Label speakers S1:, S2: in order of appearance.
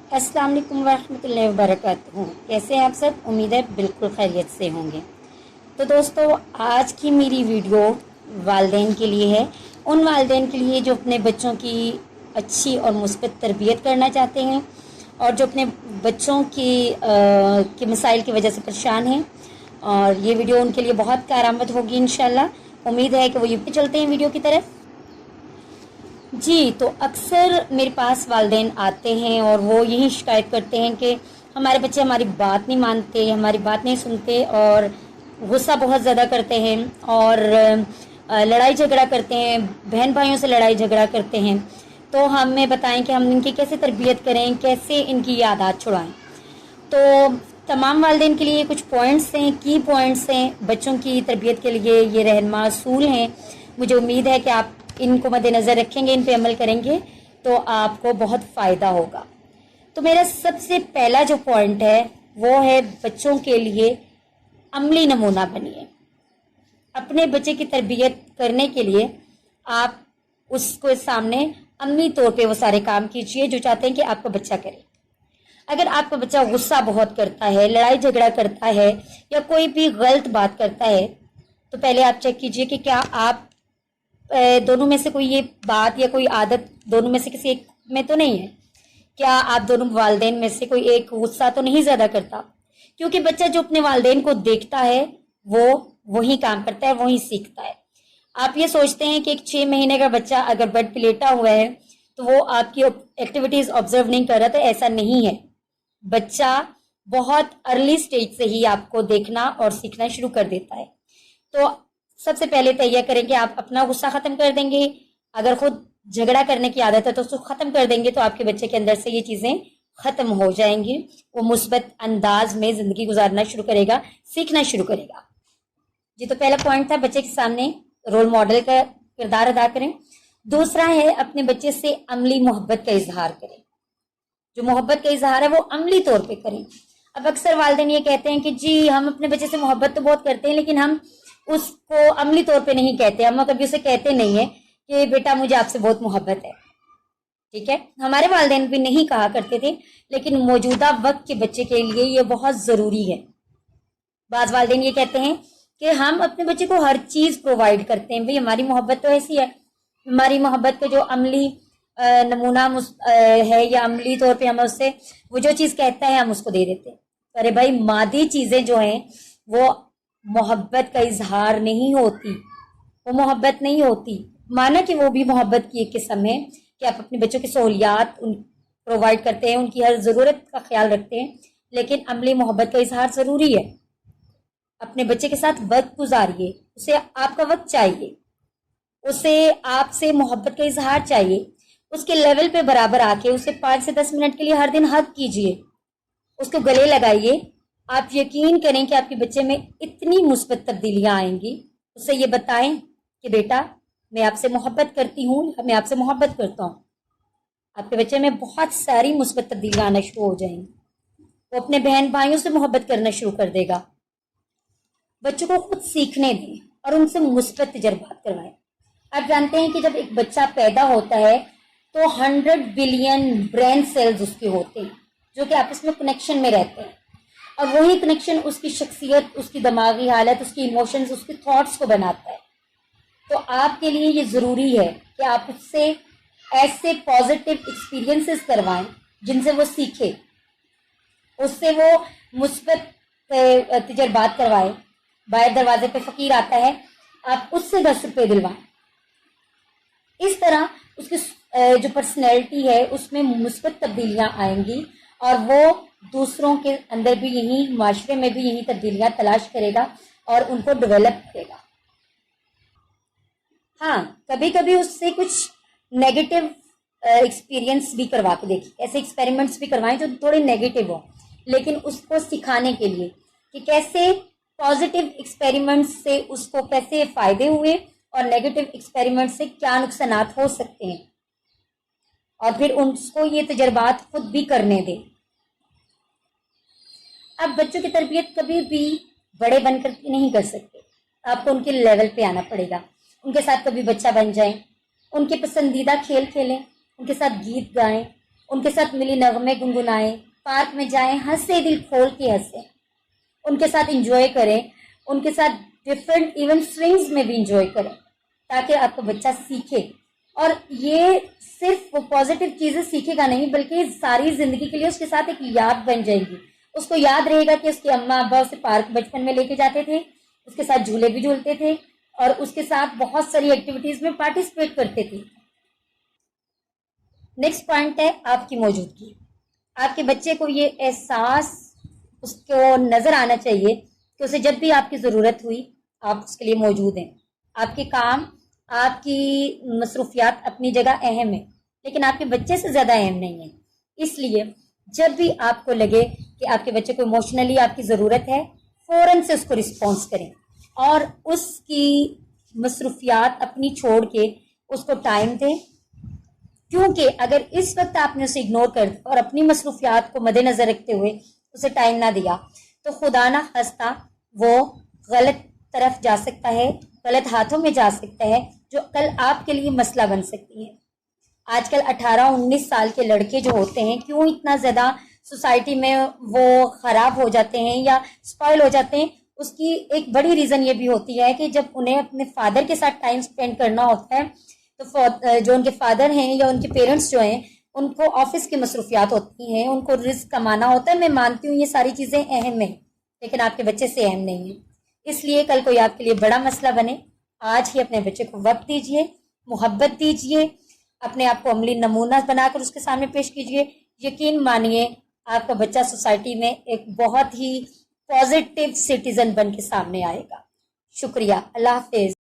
S1: अस्सलाम वालेकुम वरहमतुल्लाहि वबरकातुहू। कैसे हैं आप सब? उम्मीद है बिल्कुल खैरियत से होंगे। तो दोस्तों, आज की मेरी वीडियो वालिदैन के लिए है। उन वालिदैन के लिए जो अपने बच्चों की अच्छी और मुस्बत तरबियत करना चाहते हैं और जो अपने बच्चों के मसाइल की वजह से परेशान हैं, और ये वीडियो उनके लिए बहुत कारआमद होगी इंशाल्लाह। उम्मीद है कि वो ये चलते हैं वीडियो की तरफ। जी, तो अक्सर मेरे पास वालिदैन आते हैं और वो यही शिकायत करते हैं कि हमारे बच्चे हमारी बात नहीं मानते, हमारी बात नहीं सुनते और गुस्सा बहुत ज़्यादा करते हैं और लड़ाई झगड़ा करते हैं, बहन भाइयों से लड़ाई झगड़ा करते हैं। तो हमें बताएं कि हम इनकी कैसे तरबियत करें, कैसे इनकी ये आदत छुड़ाएं। तो तमाम वालिदैन के लिए कुछ पॉइंट्स हैं, की पॉइंट्स हैं बच्चों की तरबियत के लिए, ये रहनुमा असूल हैं। मुझे उम्मीद है कि आप इनको मद्देनज़र रखेंगे, इन पे अमल करेंगे तो आपको बहुत फ़ायदा होगा। तो मेरा सबसे पहला जो पॉइंट है वो है, बच्चों के लिए अमली नमूना बनिए। अपने बच्चे की तरबियत करने के लिए आप उसको सामने अमली तौर पे वो सारे काम कीजिए जो चाहते हैं कि आपका बच्चा करे। अगर आपका बच्चा गुस्सा बहुत करता है, लड़ाई झगड़ा करता है या कोई भी गलत बात करता है, तो पहले आप चेक कीजिए कि क्या आप दोनों में से कोई ये बात या कोई आदत दोनों में से किसी एक में तो नहीं है। क्या आप दोनों वालिदैन में से कोई एक गुस्सा तो नहीं ज़्यादा करता? क्योंकि बच्चा जो अपने वालिदैन को देखता है वो वही काम करता है, वही सीखता है। आप ये सोचते हैं कि एक 6 महीने का बच्चा अगर बेड पे लेटा हुआ है तो वो आपकी एक्टिविटीज ऑब्जर्व नहीं कर रहा, तो ऐसा नहीं है। बच्चा बहुत अर्ली स्टेज से ही आपको देखना और सीखना शुरू कर देता है। तो सबसे पहले तय करें कि आप अपना गुस्सा खत्म कर देंगे। अगर खुद झगड़ा करने की आदत है तो उसको खत्म कर देंगे, तो आपके बच्चे के अंदर से ये चीजें खत्म हो जाएंगी। वो मुस्बत अंदाज में जिंदगी गुजारना शुरू करेगा, सीखना शुरू करेगा। जी, तो पहला पॉइंट था बच्चे के सामने रोल मॉडल का किरदार अदा करें। दूसरा है, अपने बच्चे से अमली मोहब्बत का इजहार करें। जो मोहब्बत का इजहार है वो अमली तौर पे करें। अब अक्सर वालिदैन ये कहते हैं कि जी हम अपने बच्चे से मोहब्बत तो बहुत करते हैं लेकिन हम उसको अमली तौर पे नहीं कहते। हम कभी उसे कहते नहीं है कि बेटा मुझे आपसे बहुत मोहब्बत है। ठीक है, हमारे वालिदैन भी नहीं कहा करते थे, लेकिन मौजूदा वक्त के बच्चे के लिए ये बहुत जरूरी है। बाज वालिदैन ये कहते हैं कि हम अपने बच्चे को हर चीज प्रोवाइड करते हैं। भाई हमारी मोहब्बत तो ऐसी है, हमारी मोहब्बत का जो अमली नमूना है या अमली तौर पे हम उससे वो जो चीज कहता है हम उसको दे देते हैं। अरे भाई, मादी चीजें जो हैं वो मोहब्बत का इजहार नहीं होती, वो मोहब्बत नहीं होती। माना कि वो भी मोहब्बत की एक किस्म है कि आप अपने बच्चों की सहूलियात प्रोवाइड करते हैं, उनकी हर जरूरत का ख्याल रखते हैं, लेकिन अमली मोहब्बत का इजहार जरूरी है। अपने बच्चे के साथ वक्त गुजारिए, उसे आपका वक्त चाहिए, उसे आपसे मोहब्बत का इजहार चाहिए। उसके लेवल पे बराबर आके उसे 5 से 10 मिनट के लिए हर दिन हक कीजिए, उसको गले लगाइए। आप यकीन करें कि आपके बच्चे में इतनी मुस्बत तब्दीलियां आएंगी। उसे ये बताएं कि बेटा मैं आपसे मोहब्बत करती हूँ, मैं आपसे मोहब्बत करता हूँ। आपके बच्चे में बहुत सारी मुस्बत तब्दीलियां आना शुरू हो जाएंगी। वो अपने बहन भाइयों से मोहब्बत करना शुरू कर देगा। बच्चों को खुद सीखने दें और उनसे मुस्बत तजर्बात करवाएं। आप जानते हैं कि जब एक बच्चा पैदा होता है तो 100 बिलियन ब्रेन सेल्स उसके होते हैं जो कि आपस में कनेक्शन में रहते हैं, और वही कनेक्शन उसकी शख्सियत, उसकी दिमागी हालत, उसकी इमोशंस, उसके थॉट्स को बनाता है। तो आपके लिए ये ज़रूरी है कि आप उससे ऐसे पॉजिटिव एक्सपीरियंसेस करवाएं जिनसे वो सीखे, उससे वो मुस्बत तजर्बात करवाएं। बाहर दरवाजे पे फकीर आता है, आप उससे 10 रुपये दिलवाएं। इस तरह उसकी जो पर्सनैलिटी है उसमें मुस्बत तब्दीलियां आएंगी और वो दूसरों के अंदर भी यही, माशरे में भी यही तब्दीलियां तलाश करेगा और उनको डेवलप करेगा। हाँ, कभी कभी उससे कुछ नेगेटिव एक्सपीरियंस भी करवा के देखिए, ऐसे एक्सपेरिमेंट्स भी करवाएं जो थोड़े नेगेटिव हो, लेकिन उसको सिखाने के लिए कि कैसे पॉजिटिव एक्सपेरिमेंट्स से उसको कैसे फायदे हुए और नेगेटिव एक्सपेरिमेंट से क्या नुकसानात हो सकते हैं, और फिर उसको ये तजर्बात खुद भी करने दें। आप बच्चों की तरबियत कभी भी बड़े बनकर नहीं कर सकते, आपको उनके लेवल पे आना पड़ेगा। उनके साथ कभी बच्चा बन जाएं, उनके पसंदीदा खेल खेलें, उनके साथ गीत गाएं, ان کے ساتھ ملی نغمے گنگنائیں، پارک میں جائیں، ہنسے، دل کھول کے ہنسیں، ان کے ساتھ انجوائے کریں، ان کے ساتھ ڈفرینٹ ایون سوئنگز میں بھی انجوائے کریں تاکہ آپ کا بچہ سیکھے. اور یہ صرف وہ پازیٹیو چیزیں سیکھے گا نہیں بلکہ ساری زندگی کے لیے اس کے ساتھ ایک یاد بن جائے گی. اس کو یاد رہے گا کہ اس کے اماں ابا اسے پارک بچپن میں لے کے جاتے تھے، اس کے ساتھ جھولے بھی جھولتے تھے اور اس کے ساتھ بہت ساری ایکٹیویٹیز میں پارٹیسپیٹ کرتے تھے. نیکسٹ پوائنٹ ہے آپ کی موجودگی. آپ کے بچے کو یہ احساس اس کو نظر آنا چاہیے کہ اسے جب بھی آپ کی ضرورت ہوئی آپ اس کے لیے موجود ہیں. آپ کے کام، آپ کی مصروفیات اپنی جگہ اہم ہیں لیکن آپ کے بچے سے زیادہ اہم نہیں ہیں. اس لیے جب بھی آپ کو لگے کہ آپ کے بچے کو ایموشنلی آپ کی ضرورت ہے فوراً سے اس کو رسپانس کریں اور اس کی مصروفیات اپنی چھوڑ کے اس کو ٹائم دیں. کیونکہ اگر اس وقت آپ نے اسے اگنور کر دیا اور اپنی مصروفیات کو مد نظر رکھتے ہوئے اسے ٹائم نہ دیا تو خدا نہ خواستہ وہ غلط طرف جا سکتا ہے، غلط ہاتھوں میں جا سکتا ہے جو کل آپ کے لیے مسئلہ بن سکتی ہے. آج کل 18-19 سال کے لڑکے جو ہوتے ہیں کیوں اتنا زیادہ سوسائٹی میں وہ خراب ہو جاتے ہیں یا اسپائل ہو جاتے ہیں، اس کی ایک بڑی ریزن یہ بھی ہوتی ہے کہ جب انہیں اپنے فادر کے ساتھ ٹائم سپینڈ کرنا ہوتا ہے تو جو ان کے فادر ہیں یا ان کے پیرنٹس جو ہیں ان کو آفس کی مصروفیات ہوتی ہیں، ان کو رزق کمانا ہوتا ہے. میں مانتی ہوں یہ ساری چیزیں اہم ہیں لیکن آپ کے بچے سے اہم نہیں ہیں. اس لیے کل کوئی آپ کے لیے بڑا مسئلہ بنے، آج ہی اپنے بچے کو وقت دیجیے، محبت دیجیے، اپنے آپ کو عملی نمونہ بنا کر اس کے سامنے پیش کیجیے. یقین مانیے آپ کا بچہ سوسائٹی میں ایک بہت ہی پازیٹیو سٹیزن بن کے سامنے آئے گا. شکریہ. اللہ حافظ.